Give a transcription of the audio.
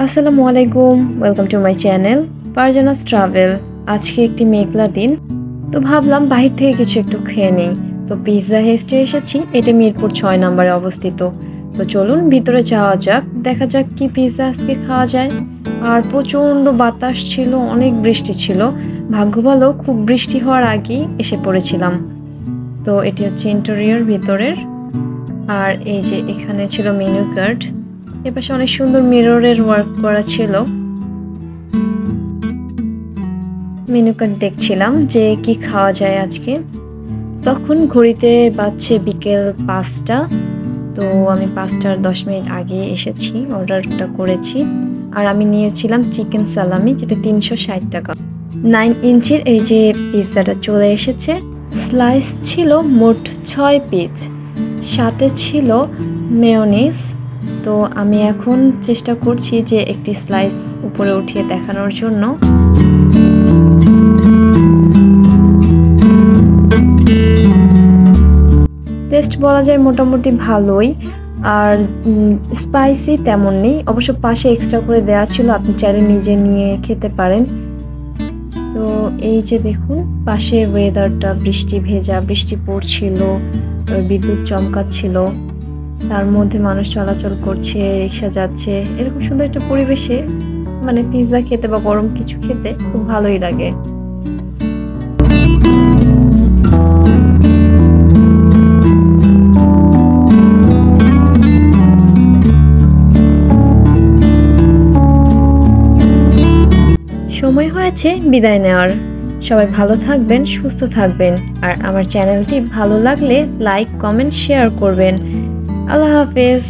আসসালামু আলাইকুম, welcome to my channel Parjana's travel. আজকে একটি মেঘলা দিন, তো ভাবলাম বাহির থেকে কিছু একটু খেয়ে নেই। তো পিৎজা হেস্টে এসেছি, এটা মিরপুর ৬ নম্বরে অবস্থিত। তো চলুন ভিতরে যাওয়া যাক, দেখা যাক কি পিৎজা আজকে খাওয়া যায়। আর প্রচণ্ড বাতাস ছিল, অনেক বৃষ্টি ছিল। ভাগ্য ভালো খুব বৃষ্টি হওয়ার আগেই এসে পড়েছিলাম। তো এটি হচ্ছে ইন্টেরিয়র ভিতরের। আর এই যে এখানে ছিল মেনু কার্ড, এপাশে অনেক সুন্দর মিররের ওয়ার্ক করা ছিল। মেনু কার্ড দেখছিলাম যে কি খাওয়া যায় আজকে। তখন ঘড়িতে বাজছে বিকেল ৫টা। তো আমি ৫টার ১০ মিনিট আগে এসেছি, অর্ডারটা করেছি। আর আমি নিয়েছিলাম চিকেন সালামি, যেটা ৩৬০ টাকা। ৯ ইঞ্চির এই যে পিৎজাটা চলে এসেছে। স্লাইস ছিল মোট ৬ পিস, সাথে ছিল মেয়োনিজ। তো আমি এখন চেষ্টা করছি যে একটি স্লাইস উপরে উঠিয়ে দেখানোর জন্য। টেস্ট বলা যায় মোটামুটি ভালোই, আর স্পাইসি তেমন নেই। অবশ্য পাশে এক্সট্রা করে দেওয়া ছিল, আপনি চাইলে নিজে নিয়ে খেতে পারেন। তো এই যে দেখুন, পাশে ওয়েদারটা বৃষ্টি ভেজা, বৃষ্টি পড়ছিল, বিদ্যুৎ চমকাচ্ছিল, তার মধ্যে মানুষ চলাচল করছে, রিক্সা যাচ্ছে। এরকম সুন্দর একটা পরিবেশে মানে পিৎজা খেতে বা গরম কিছু খেতে খুব ভালোই লাগে। সময় হয়েছে বিদায় নেওয়ার। সবাই ভালো থাকবেন, সুস্থ থাকবেন। আর আমার চ্যানেলটি ভালো লাগলে লাইক, কমেন্ট, শেয়ার করবেন। আল্লাহ হাফেজ।